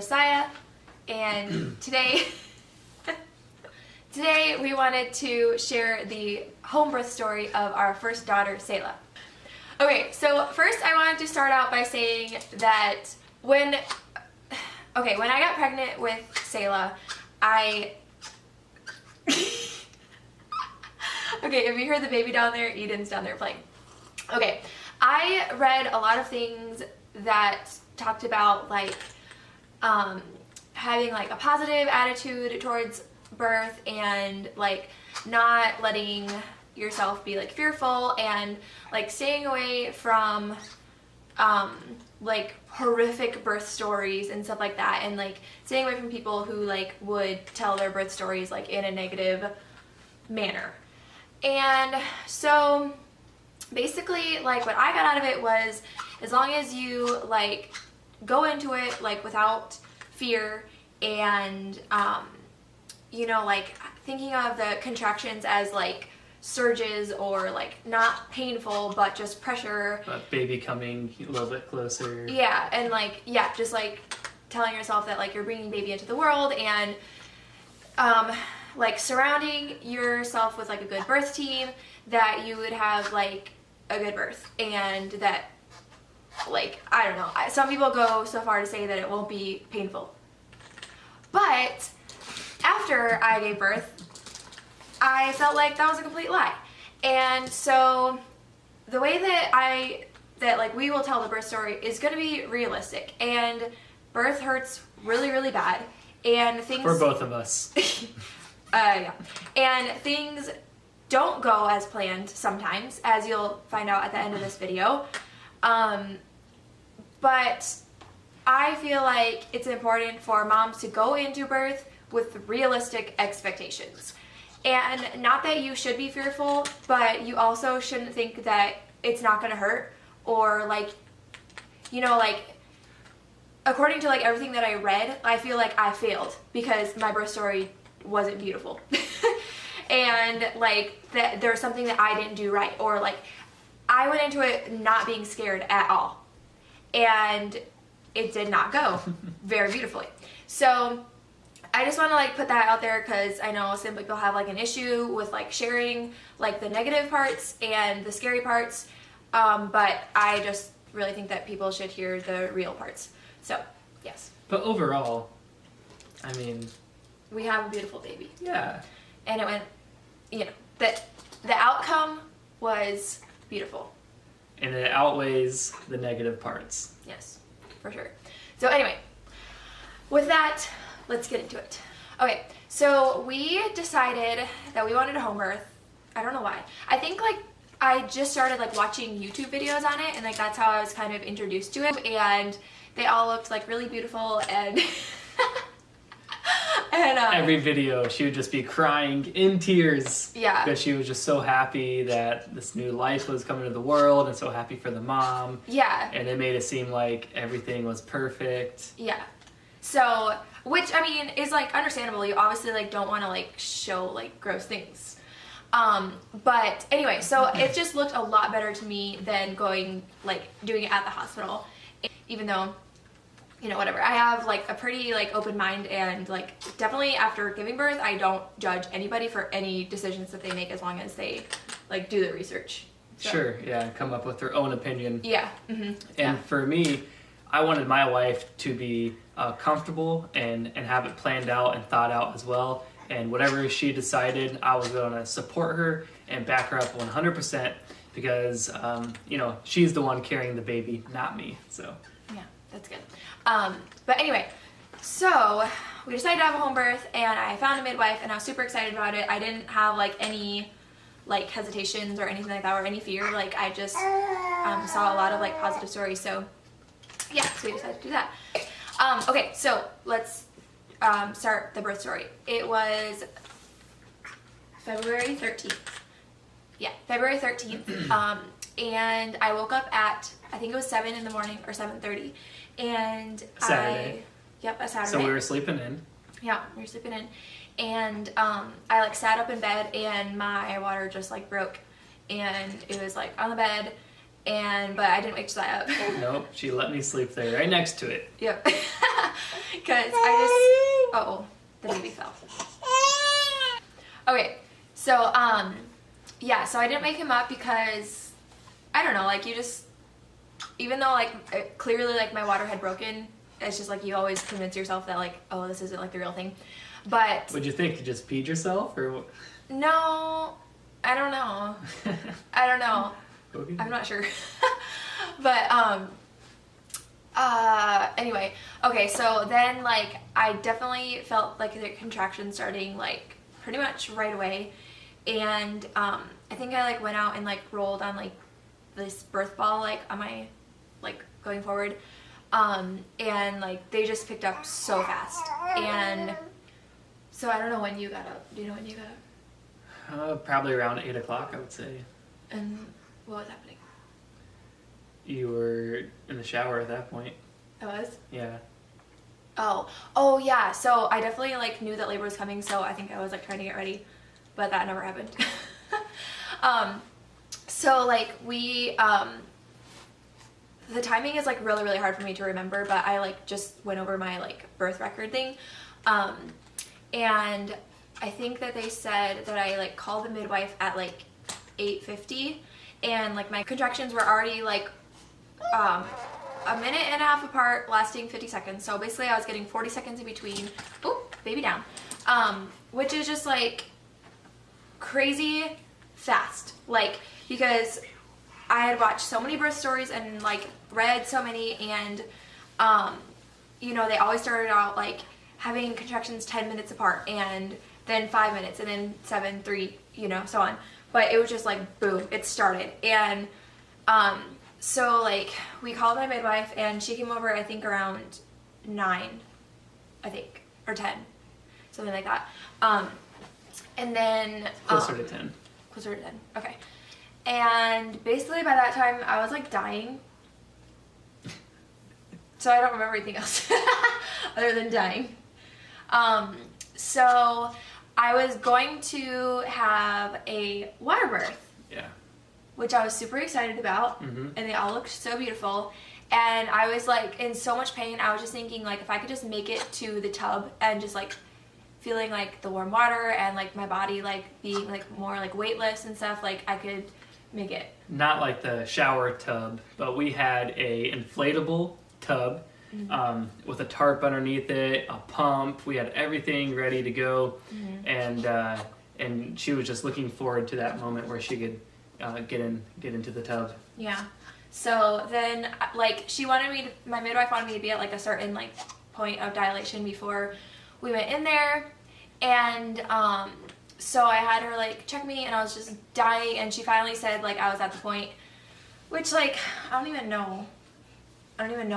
Josiah, and today we wanted to share the home birth story of our first daughter, Selah. Okay, so first I wanted to start out by saying that when I got pregnant with Selah, okay, if you heard the baby down there, Eden's down there playing. Okay, I read a lot of things that talked about like having like a positive attitude towards birth and like not letting yourself be like fearful and like staying away from like horrific birth stories and stuff like that, and like staying away from people who like would tell their birth stories like in a negative manner. And so basically like what I got out of it was, as long as you like go into it like without fear and you know, like thinking of the contractions as like surges or like not painful but just pressure, baby coming a little bit closer, yeah, and like just like telling yourself that like you're bringing baby into the world, and like surrounding yourself with like a good birth team, that you would have like a good birth, and that like I don't know, some people go so far to say that it won't be painful, but after I gave birth I felt like that was a complete lie. And so the way that like we will tell the birth story is going to be realistic, and birth hurts really, really bad, and things for both of us. Yeah, and things don't go as planned sometimes, as you'll find out at the end of this video. But I feel like it's important for moms to go into birth with realistic expectations. And not that you should be fearful, but you also shouldn't think that it's not going to hurt, or like, you know, like according to like everything that I read, I feel like I failed because my birth story wasn't beautiful. And like that there's something that I didn't do right, or like I went into it not being scared at all, and it did not go very beautifully. So I just want to like put that out there because I know some people have like an issue with like sharing like the negative parts and the scary parts, but I just really think that people should hear the real parts. So yes. But overall, I mean, we have a beautiful baby. Yeah. And it went, you know, the outcome was beautiful. And it outweighs the negative parts. Yes, for sure. So anyway, with that, let's get into it. Okay, so we decided that we wanted a home birth. I don't know why. I think like I just started like watching YouTube videos on it, and like that's how I was kind of introduced to it, and they all looked like really beautiful, and and every video she would just be crying in tears. Yeah. Because she was just so happy that this new life was coming to the world, and so happy for the mom. Yeah. And it made it seem like everything was perfect. Yeah. So, which I mean is like understandable. You obviously like don't want to like show like gross things. But anyway, so it just looked a lot better to me than doing it at the hospital. Even though, you know, whatever. I have like a pretty like open mind, and like definitely after giving birth, I don't judge anybody for any decisions that they make as long as they like do the research. So. Sure, yeah, come up with their own opinion. Yeah. Mm-hmm. And for me, I wanted my wife to be comfortable and have it planned out and thought out as well. And whatever she decided, I was going to support her and back her up 100% because, you know, she's the one carrying the baby, not me. So yeah, that's good. But anyway, so we decided to have a home birth, and I found a midwife, and I was super excited about it. I didn't have like any like hesitations or anything like that, or any fear. Like I just saw a lot of like positive stories. So yeah, so we decided to do that. Okay, so let's start the birth story. It was February 13th. Yeah, February 13th. And I woke up at, I think it was 7 in the morning or 7:30. And Saturday. A Saturday. So we were sleeping in. Yeah, we were sleeping in. And I like sat up in bed, and my water just like broke. And it was like on the bed. but I didn't wake Josiah up. Nope, she let me sleep there, right next to it. Yep. Because I just, the baby fell. Okay, so, yeah, so I didn't wake him up because, I don't know, like, you just, even though, like, clearly, like, my water had broken, it's just, like, you always convince yourself that, like, oh, this isn't, like, the real thing. But... What'd you think? You just peed yourself, or what? No, I don't know. I don't know. Okay. I'm not sure. But, anyway, okay, so then, like, I definitely felt like the contraction starting, like, pretty much right away, and, I think I, like, went out and, like, rolled on, like, this birth ball, like, on my, like, going forward, and, like, they just picked up so fast, and, so I don't know when you got up. Do you know when you got up? Probably around 8 o'clock, I would say. And what was happening? You were in the shower at that point. I was? Yeah. Oh yeah, so I definitely, like, knew that labor was coming, so I think I was, like, trying to get ready, but that never happened. So, like, we, the timing is, like, really, really hard for me to remember, but I, like, just went over my, like, birth record thing, and I think that they said that I, like, called the midwife at, like, 8:50, and, like, my contractions were already, like, a minute and a half apart, lasting 50 seconds. So basically I was getting 40 seconds in between. Oh, baby down. Which is just, like, crazy fast. Like, because I had watched so many birth stories and, like, read so many, and, you know, they always started out, like, having contractions 10 minutes apart, and then 5 minutes, and then 7, 3, you know, so on. But it was just like, boom, it started. And, so, like, we called my midwife, and she came over, I think, around 9, I think, or 10, something like that. And then... Closer to 10. Closer to 10, okay. And basically by that time, I was, like, dying. So I don't remember anything else other than dying. So I was going to have a water birth. Yeah. Which I was super excited about, and they all looked so beautiful, and I was, like, in so much pain. I was just thinking, like, if I could just make it to the tub and just, like, feeling, like, the warm water and, like, my body, like, being, like, more, like, weightless and stuff, like, I could make it. Not like the shower tub, but we had a inflatable tub with a tarp underneath it, a pump. We had everything ready to go, and she was just looking forward to that moment where she could get into the tub. Yeah. So then, like, my midwife wanted me to be at, like, a certain, like, point of dilation before we went in there, and so I had her, like, check me, and I was just dying, and she finally said, like, I was at the point, which, like, I don't even know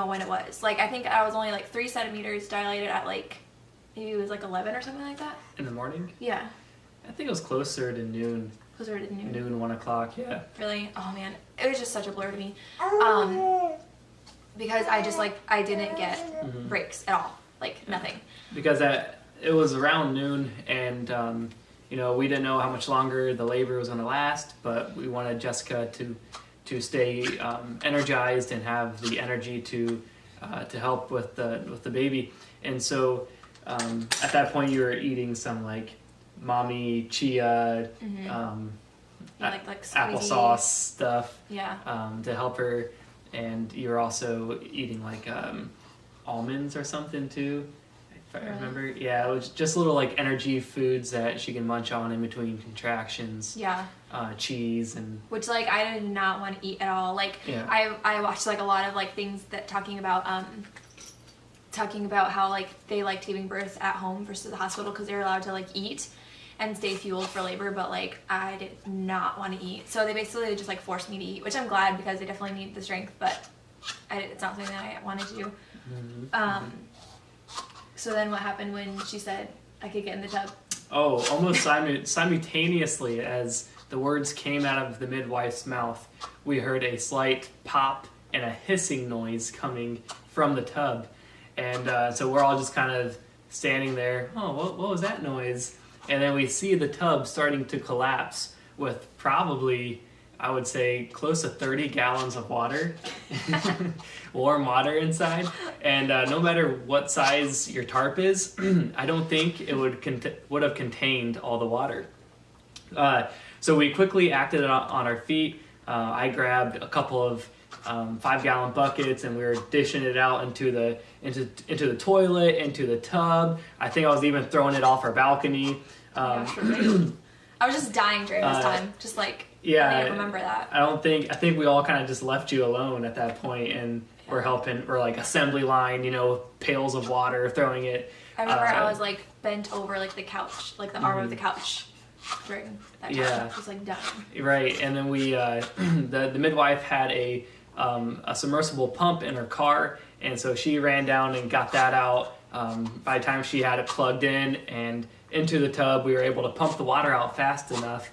when it was. Like, I think I was only, like, 3 centimeters dilated at, like, maybe it was, like, 11 or something like that. In the morning? Yeah. I think it was closer to noon. Closer to noon? Noon, 1 o'clock, yeah. Really? Oh, man. It was just such a blur to me. Because I just, like, I didn't get breaks at all. Like, nothing. Because it was around noon, and, you know, we didn't know how much longer the labor was going to last, but we wanted Jessica to stay energized and have the energy to help with the baby. And so at that point, you were eating some, like, mommy chia, like applesauce stuff, to help her, and you're also eating, like, almonds or something too, if I remember. Yeah, it was just little, like, energy foods that she can munch on in between contractions. Yeah. Cheese and... Which, like, I did not want to eat at all. Like, I watched, like, a lot of, like, things that talking about how, like, they liked giving birth at home versus the hospital because they were allowed to, like, eat and stay fueled for labor, but, like, I did not want to eat. So they basically just, like, forced me to eat, which I'm glad because I definitely need the strength, but it's not something that I wanted to do. So then what happened when she said I could get in the tub? Oh, almost simultaneously as the words came out of the midwife's mouth, we heard a slight pop and a hissing noise coming from the tub. And so we're all just kind of standing there. Oh, what was that noise? And then we see the tub starting to collapse with probably I would say close to 30 gallons of water, warm water inside. And no matter what size your tarp is, I don't think it would have contained all the water. So we quickly acted on our feet. I grabbed a couple of 5-gallon buckets, and we were dishing it out into the toilet, into the tub. I think I was even throwing it off our balcony. I was just dying during this time, just like, yeah, I didn't remember that. I think we all kind of just left you alone at that point, and we're like assembly line, pails of water, throwing it. I remember I was like bent over like the couch, like the arm of the couch during that time. Yeah. Just like dying. Right, and then we, the midwife had a submersible pump in her car, and so she ran down and got that out. By the time she had it plugged in and into the tub, we were able to pump the water out fast enough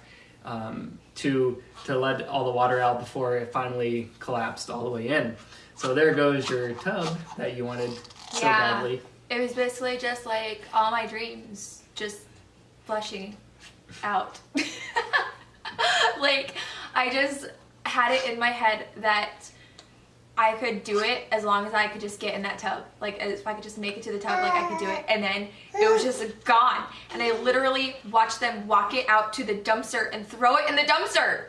to let all the water out before it finally collapsed all the way in. So there goes your tub that you wanted so badly. It was basically just like all my dreams just flushing out. Like, I just had it in my head that I could do it as long as I could just get in that tub. Like, if I could just make it to the tub, like, I could do it. And then it was just gone. And I literally watched them walk it out to the dumpster and throw it in the dumpster.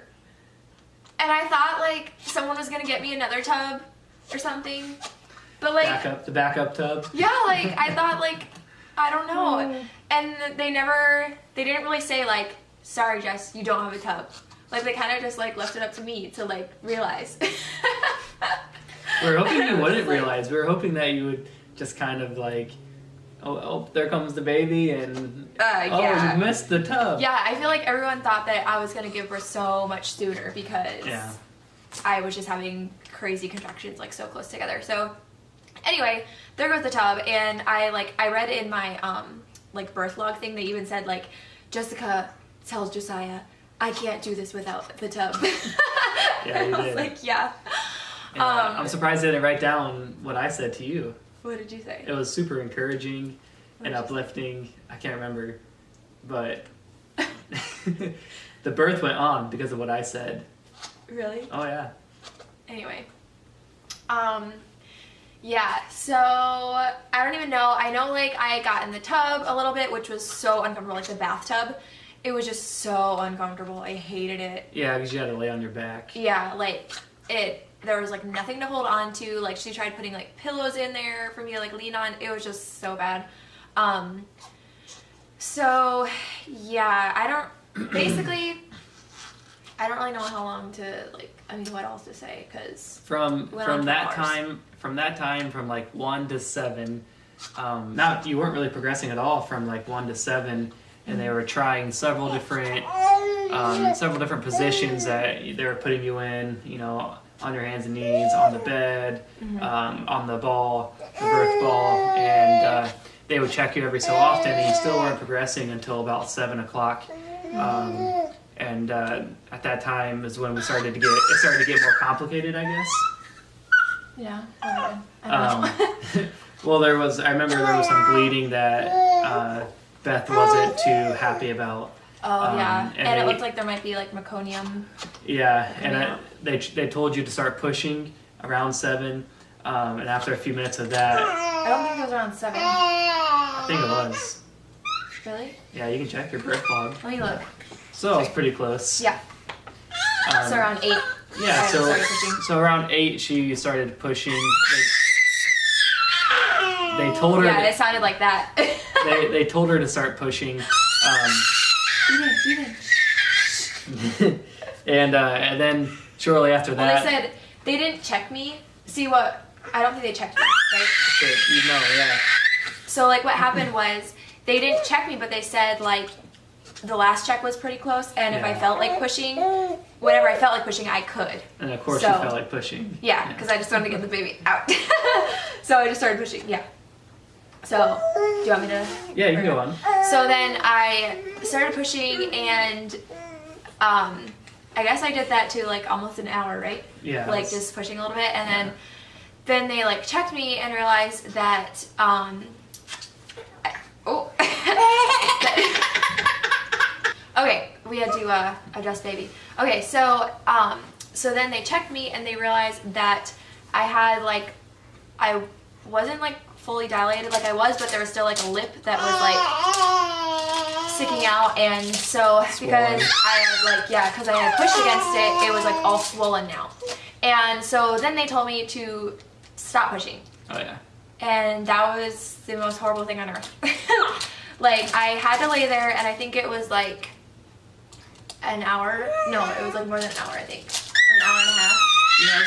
And I thought, like, someone was going to get me another tub or something. But, like... The backup tub? Yeah, like, I thought, like, I don't know. And they didn't really say, like, sorry, Jess, you don't have a tub. Like, they kind of just, like, left it up to me to, like, realize. We were hoping you wouldn't realize. We were hoping that you would just kind of, like, oh, there comes the baby, and yeah. You missed the tub. Yeah, I feel like everyone thought that I was going to give birth so much sooner because I was just having crazy contractions, like, so close together. So, anyway, there goes the tub, and I read in my, like, birth log thing, they even said, like, Jessica tells Josiah, I can't do this without the tub. Yeah, you did. I was like, yeah. And, I'm surprised they didn't write down what I said to you. What did you say? It was super encouraging and uplifting. I can't remember, but the birth went on because of what I said. Really? Oh, yeah. Anyway. Yeah, so I don't even know. I know, like, I got in the tub a little bit, which was so uncomfortable, like the bathtub. It was just so uncomfortable. I hated it. Yeah, because you had to lay on your back. Yeah, like, there was, like, nothing to hold on to. Like, she tried putting, like, pillows in there for me to, like, lean on. It was just so bad. So, yeah, basically, I don't really know how long to, like, what else to say, because from that time, from, like, 1 to 7, you weren't really progressing at all from, like, 1 to 7, and they were trying several different positions that they were putting you in, on your hands and knees, on the bed, on the ball, the birth ball, and they would check you every so often, and you still weren't progressing until about 7 o'clock. And at that time is when it started to get more complicated, I guess. Yeah, I don't know. Well, I remember there was some bleeding that Beth wasn't too happy about. Oh, yeah. And it looked like there might be, like, meconium. Yeah, and they told you to start pushing around 7, and after a few minutes of that... I don't think it was around 7. I think it was. Really? Yeah, you can check your birth log. Let me look. So it was pretty close. Yeah. So around 8. Yeah, so around 8 she started pushing. They told her... Yeah, it sounded like that. they told her to start pushing. And then shortly after that... Well, they said they didn't check me. See what... I don't think they checked me, right? Yeah. So, like, what happened was they didn't check me, but they said, like, the last check was pretty close, and if I felt like pushing, whenever I felt like pushing, I could. And of course you felt like pushing. Yeah, because I just wanted to get the baby out. So I just started pushing, yeah. So, do you want me to? Yeah, you can go on. So then I started pushing, and I guess I did that to, like, almost an hour, right? Yeah. Like, just pushing a little bit, and then they, like, checked me and realized that, okay, we had to adjust baby. Okay, so then they checked me and they realized that I had like, I wasn't like fully dilated like I was, but there was still like a lip that was like sticking out, and so because I had like, yeah, because I had pushed against it, it was like all swollen now. And so then they told me to stop pushing. Oh yeah. And that was the most horrible thing on earth. Like, I had to lay there, and I think it was like an hour. No, it was like more than an hour, I think. Or an hour and a half. Yeah,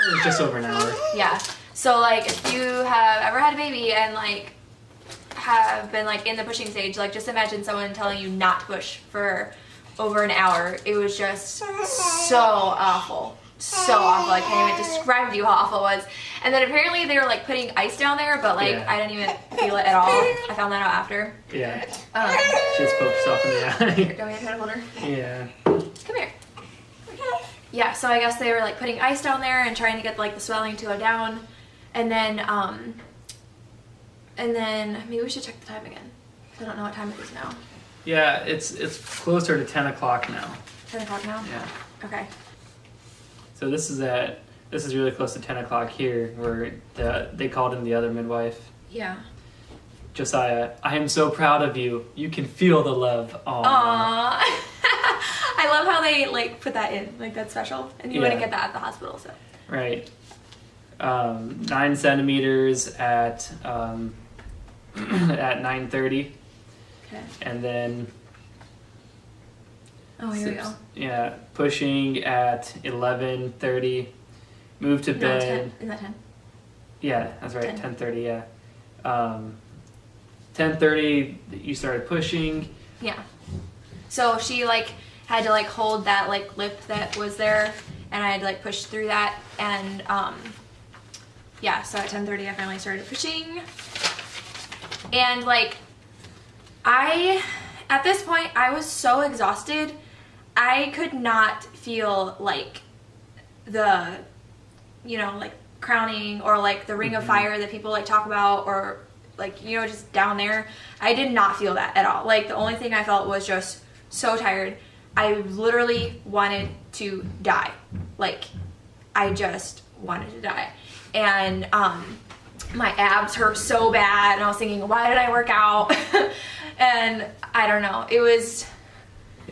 it was just over an hour. Yeah. So, like, if you have ever had a baby and, like, have been, like, in the pushing stage, like, just imagine someone telling you not to push for over an hour. It was just so awful. So awful. I can't even describe to you how awful it was. And then apparently they were like putting ice down there, but like I didn't even feel it at all. I found that out after. Yeah. She just poked herself in the eye. Here, do you want me to try to hold her? Yeah. Come here. Yeah, so I guess they were like putting ice down there and trying to get like the swelling to go down. And then maybe we should check the time again. I don't know what time it is now. Yeah, it's closer to 10 o'clock now. 10 o'clock now? Yeah. Okay. So this is really close to 10 o'clock here, where they called in the other midwife. Yeah. Josiah, I am so proud of you. You can feel the love. Aww. I love how they like put that in. Like, that's special. And you wouldn't get that at the hospital, so. Right. 9 centimeters at 9:30. Okay. And then Here we go. Yeah, pushing at 11:30. Moved to bed. 10. Isn't that 10? Yeah, that's right. 10. 10:30. Yeah. 10:30. You started pushing. Yeah. So she like had to like hold that like lip that was there, and I had to like push through that, and yeah. So at 10:30, I finally started pushing, and like at this point I was so exhausted. I could not feel like the, like crowning or like the ring of fire that people like talk about, or like, just down there. I did not feel that at all. Like, the only thing I felt was just so tired. I literally wanted to die. Like, I just wanted to die. And my abs hurt so bad, and I was thinking, why did I work out? And I don't know. It was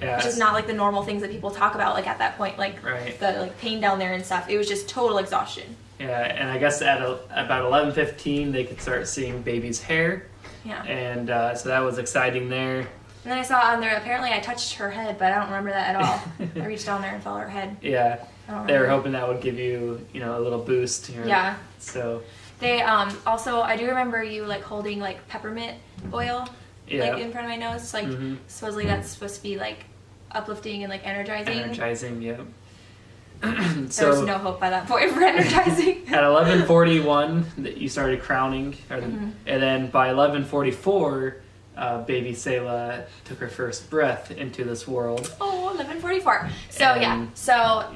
just not like the normal things that people talk about, like at that point, like the like pain down there and stuff. It was just total exhaustion. Yeah, and I guess at about 11:15 they could start seeing baby's hair. Yeah. And so that was exciting there. And then I saw on there, apparently I touched her head, but I don't remember that at all. I reached down there and felt her head. Yeah. I don't They were remember. hoping that would give you, a little boost. Yeah. So. They also, I do remember you like holding like peppermint oil like in front of my nose. Like supposedly that's supposed to be like uplifting and like energizing. Energizing, yep. There was no hope by that point for energizing. At 11:41, you started crowning, and then by 11:44, baby Selah took her first breath into this world. Oh, 11:44. So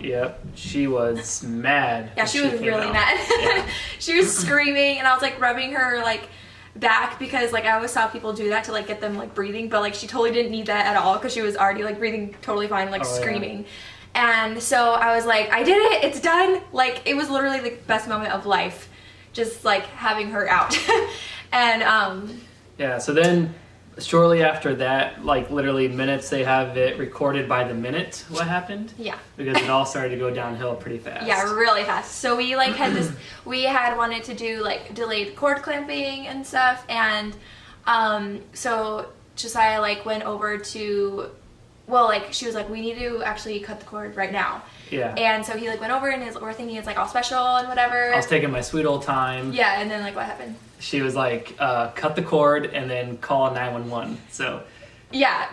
Yep, she was mad. Yeah, she was really mad. Yeah. She was screaming, and I was like rubbing her like back, because like I always saw people do that to like get them like breathing, but like she totally didn't need that at all, because she was already like breathing totally fine, like screaming. Yeah. And so I was like, I did it, it's done. Like, it was literally the best moment of life, just like having her out. And yeah, so then shortly after that, like literally minutes, they have it recorded by the minute what happened. Yeah. Because it all started to go downhill pretty fast. Yeah, really fast. So we like had this, we had wanted to do like delayed cord clamping and stuff, and so Josiah like went over to, well, like she was like, we need to actually cut the cord right now. Yeah. And so he like went over, and we're thinking it's like all special and whatever. I was taking my sweet old time. Yeah, and then like what happened? She was like, cut the cord and then call 911. So. Yeah.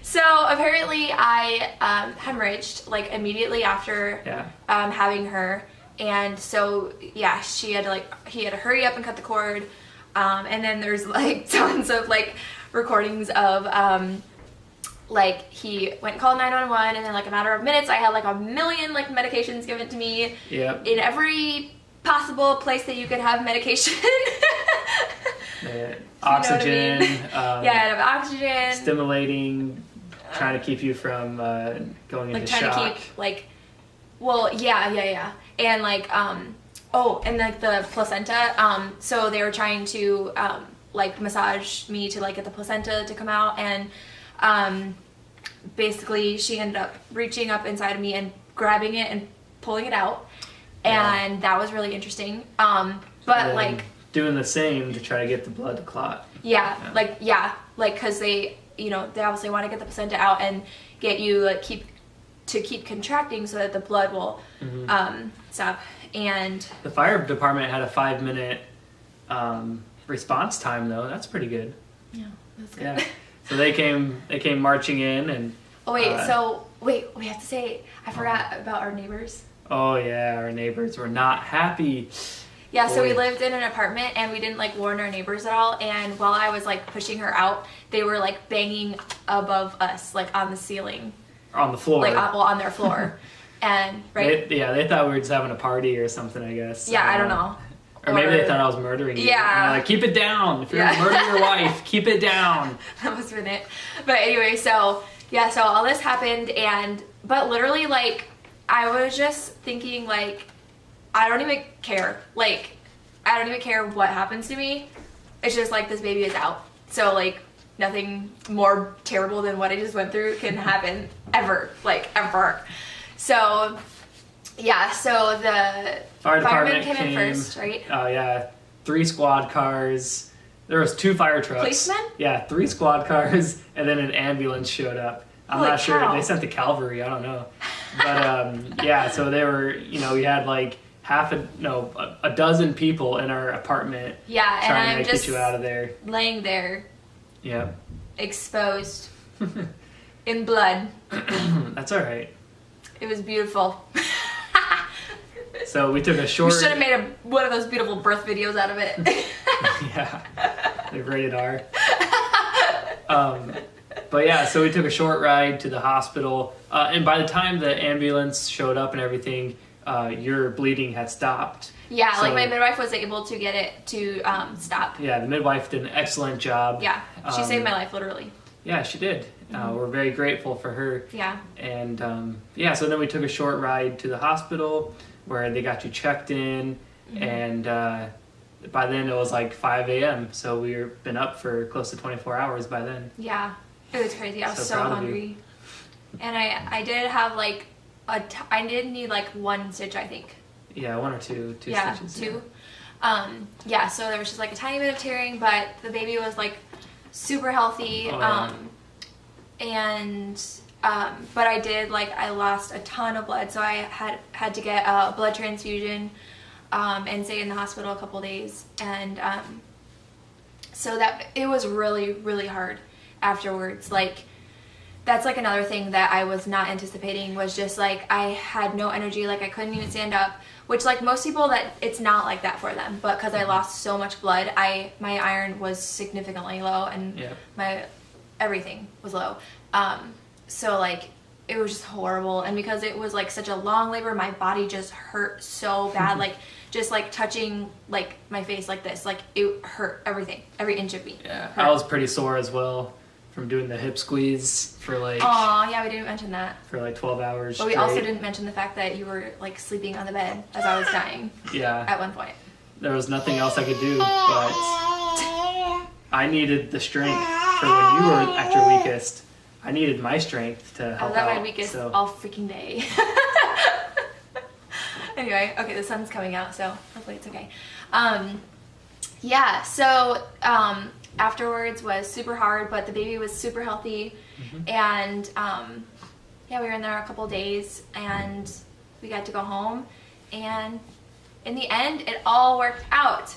So apparently I hemorrhaged like immediately after having her, and so yeah, he had to hurry up and cut the cord, and then there's like tons of like recordings of like he went and called 911, and then like a matter of minutes I had like a million like medications given to me. Yep. In every possible place that you could have medication. Oxygen. You know what I mean? Yeah, I have oxygen. Stimulating. trying to keep you from going like into trying shock. to keep like, well, yeah, and like oh, and like the placenta. So they were trying to like massage me to like get the placenta to come out, and basically she ended up reaching up inside of me and grabbing it and pulling it out, and that was really interesting. But like doing the same to try to get the blood to clot. like because they they obviously want to get the placenta out and get you like keep contracting so that the blood will stop. And the fire department had a 5-minute response time though. That's pretty good. Yeah, that's good. Yeah. So they came marching in and. Oh wait, we have to say I forgot about our neighbors. Oh yeah, our neighbors were not happy. Yeah, so we Boy. lived in an apartment and we didn't like warn our neighbors at all. And while I was like pushing her out, they were like banging above us, like on the ceiling, On the floor. like on their floor, and right. They thought we were just having a party or something. I guess. Yeah, I don't know. Or maybe they thought I was murdering you. Yeah. And they're like, keep it down. If you're gonna murder your wife, keep it down. That must have been it. But anyway, so all this happened, but literally, like, I was just thinking, like, I don't even care. Like, I don't even care what happens to me. It's just like this baby is out. So like nothing more terrible than what I just went through can happen ever. Like ever. So yeah, so the Fire firemen department came in first, right? Oh yeah, 3 squad cars. There was 2 fire trucks. Policemen? Yeah, 3 squad cars, and then an ambulance showed up. I'm Holy not sure. cow. They sent the cavalry. I don't know. But yeah, so they were. We had like a dozen people in our apartment. Yeah, and trying I'm to just get you out of there. laying there Yep. exposed in blood. That's all right. It was beautiful. So we took a We short. should have made one of those beautiful birth videos out of it. Yeah, they're rated R. But yeah, so we took a short ride to the hospital, and by the time the ambulance showed up and everything, your bleeding had stopped. Yeah, So- like my midwife was able to get it to stop. Yeah, the midwife did an excellent job. Yeah, she saved my life, literally. Yeah, she did. We're very grateful for her. Yeah. And yeah, so then we took a short ride to the hospital where they got you checked in, and by then it was like 5 a.m. So we were been up for close to 24 hours by then. Yeah, it was crazy. I was so proud of you. hungry. And I did have like I did need like 1 stitch, I think. Yeah, 1 or 2 Yeah, stitches. 2. Yeah, so there was just like a tiny bit of tearing, but the baby was like super healthy. Oh, yeah. But I lost a ton of blood, so I had to get a blood transfusion and stay in the hospital a couple days, and so that it was really, really hard afterwards. Like that's like another thing that I was not anticipating, was just like I had no energy, like I couldn't even stand up, which like most people that it's not like that for them, but because I lost so much blood, my iron was significantly low, and my everything was low. So like it was just horrible, and because it was like such a long labor, my body just hurt so bad. Like just like touching like my face like this, like it hurt everything, every inch of me. Yeah, hurt. I was pretty sore as well from doing the hip squeeze for like Oh yeah, we didn't mention that. for like 12 hours. But we straight. also didn't mention the fact that you were like sleeping on the bed as I was dying Yeah, at one point. there was nothing else I could do, but I needed the strength for when you were at your weakest. I needed my strength to I help was at out. my weakest so. all freaking day. Anyway, okay, the sun's coming out, so hopefully it's okay. Yeah, so afterwards was super hard, but the baby was super healthy, and yeah, we were in there a couple days, and we got to go home, and in the end, it all worked out.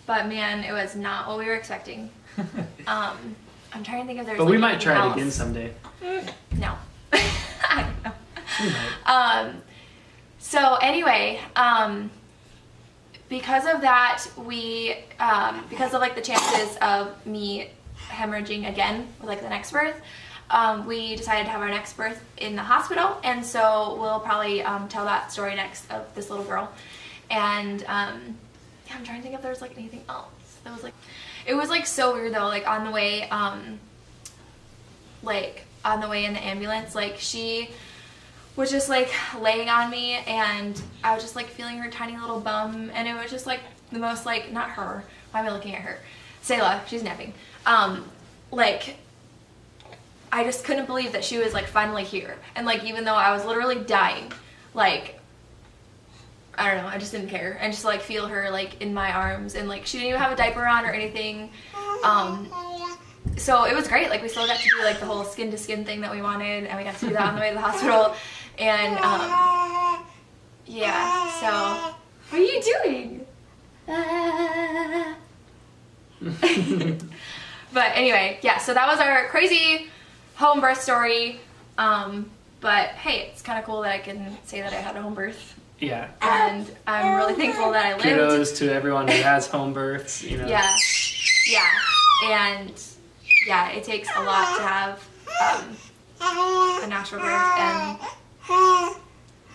But man, it was not what we were expecting. I'm trying to think if there's. But like, we might anything try else. it again someday. No. I don't know. We might. So anyway, because of that, because of like the chances of me hemorrhaging again with like the next birth, we decided to have our next birth in the hospital, and so we'll probably tell that story next of this little girl. And yeah, I'm trying to think if there's like anything else that was like, it was like so weird though, like on the way, like on the way in the ambulance, like she was just like laying on me, and I was just like feeling her tiny little bum, and it was just like the most like, not her, why am I looking at her? Selah, she's napping. Like I just couldn't believe that she was like finally here, and like even though I was literally dying, like I don't know, I just didn't care, and just like feel her like in my arms, and like she didn't even have a diaper on or anything. So it was great. Like we still got to do like the whole skin to skin thing that we wanted, and we got to do that on the way to the hospital. And yeah, so what are you doing? But anyway, yeah, so that was our crazy home birth story. But hey, it's kind of cool that I can say that I had a home birth. Yeah. And I'm really thankful that I lived. Kudos to everyone who has home births, you know. Yeah. Yeah. And yeah, it takes a lot to have a natural birth. And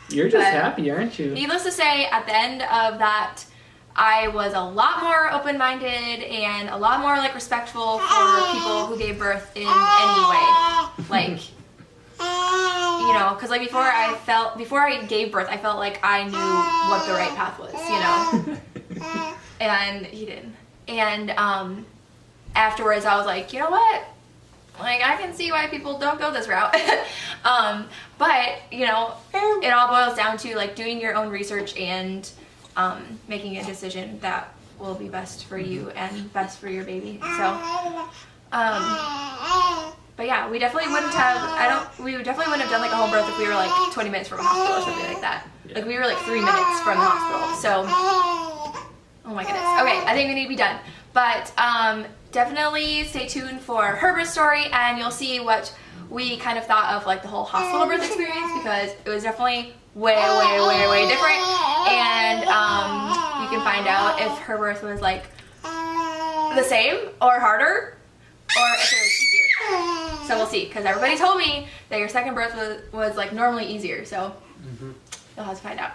you're just happy, aren't you? Needless to say, at the end of that, I was a lot more open-minded and a lot more like respectful for people who gave birth in any way. Like, you know, because like before I gave birth, I felt like I knew what the right path was, you know. And he didn't. And afterwards, I was like, you know what? Like, I can see why people don't go this route. But, you know, it all boils down to, like, doing your own research and making a decision that will be best for you and best for your baby. So, but yeah, we definitely wouldn't have, we definitely wouldn't have done, like, a home birth if we were, like, 20 minutes from a hospital or something like that. Like, we were, like, 3 minutes from the hospital. So, oh my goodness. Okay, I think we need to be done. But definitely stay tuned for her birth story, and you'll see what we kind of thought of like the whole hospital birth experience, because it was definitely way different. And you can find out if her birth was like the same or harder, or if it was easier. So we'll see, because everybody told me that your second birth was like normally easier. So you'll have to find out.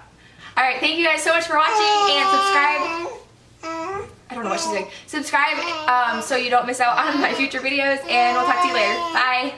All right, thank you guys so much for watching, and subscribe. I don't know what she's doing. Subscribe so you don't miss out on my future videos, and we'll talk to you later. Bye.